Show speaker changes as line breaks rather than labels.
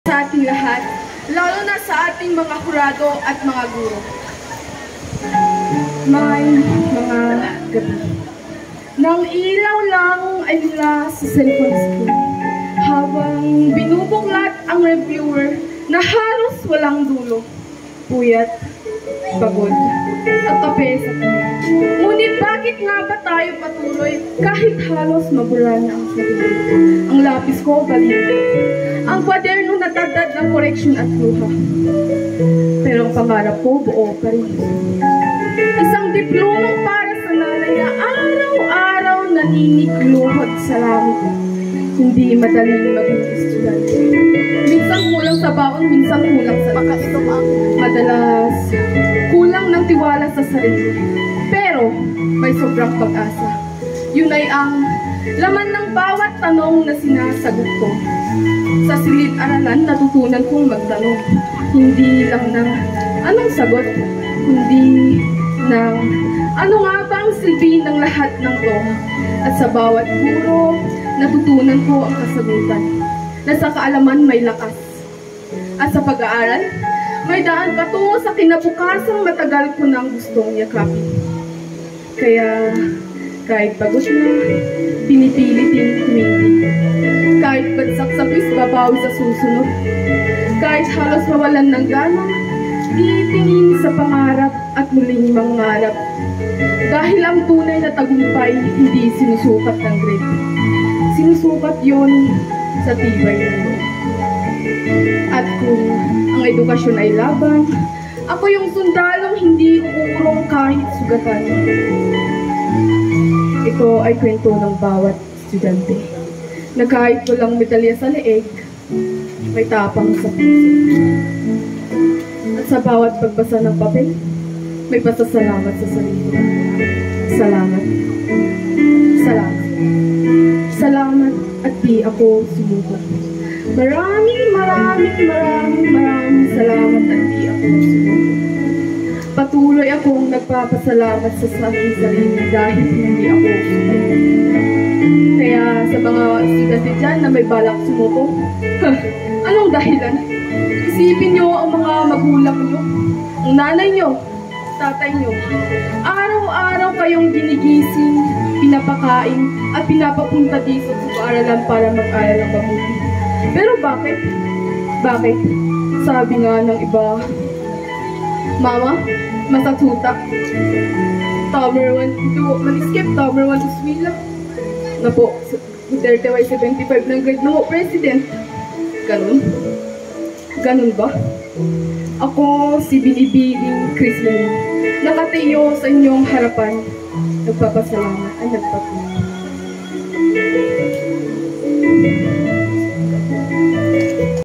sa ating lahat, lalo na sa ating mga hurado at mga guro. May mga gabi nang ilaw lang ay mula sa cellphone screen habang binubuklat ang reviewer na halos walang dulo, puyat, pagod, at kape sa puno. Ngunit bakit nga ba tayo patuloy kahit halos mabura na ang sarili? Ang lapis ko baliw, ang kwaderno natadad ng koreksyon at luha. Pero ang pangarap ko buo pa rin. Isang diplomang para sa nanay na araw-araw naninikluhod sa langit. Hindi madaling maging estudyante. Minsan kulang sa baon, minsan kulang sa madalas kulang ng tiwala sa sarili. Pero may sobrang pag-asa. Yun ay ang laman ng bawat tanong na sinasagot ko. Sa silid-aralan, natutunan kong magtanong. Hindi lang ng anong sagot, kundi ng ano nga ba ang silbi ng lahat ng to. At sa bawat guro, natutunan ko ang kasagutan na sa kaalaman may lakas. At sa pag-aaral, may daan patungo sa kinabukasang matagal ko nang gustong yakapin. Kaya kahit pagod na, pinipilitin tumindi. Kahit bagsak sa quiz, babawi sa susunod. Kahit halos mawalan ng gana, titingin sa pangarap at muling mangarap. Dahil ang tunay na tagumpay, hindi sinusukat ng grade. Sinusukat yon sa tibay ng loob. At kung ang edukasyon ay laban, ako yung sundalong hindi uurong kahit sugatan. Ito ay kwento ng bawat estudyante na kahit walang medalya sa leeg, may tapang sa puso. At sa bawat pagbasa ng papel, may pasasalamat sa sarili. Salamat. Salamat. Salamat at di ako sumuko. Maraming salamat at di ako sumuko. Patuloy akong nagpapasalamat sa aking sarili dahil hindi ako sumuko. Kaya sa mga estudyante dyan na may balak sumuko, anong dahilan? Isipin nyo ang mga magulang nyo, ang nanay nyo, tatay nyo. Araw-araw kayong ginigising, pinapakain, at pinapapunta dito sa paaralan para mag-aral ng mabuti. Pero bakit? Bakit? Sabi nga ng iba, Mama, masatutak. Tower 1 to maniskip, Tower 1 to swila. Na po, Duterte Y75 ng grade na po, President. Ganun? Ganun ba? Ako si Binibining Crislin, nakatayo sa inyong harapan, nagpapasalamat at nagpapasalamat.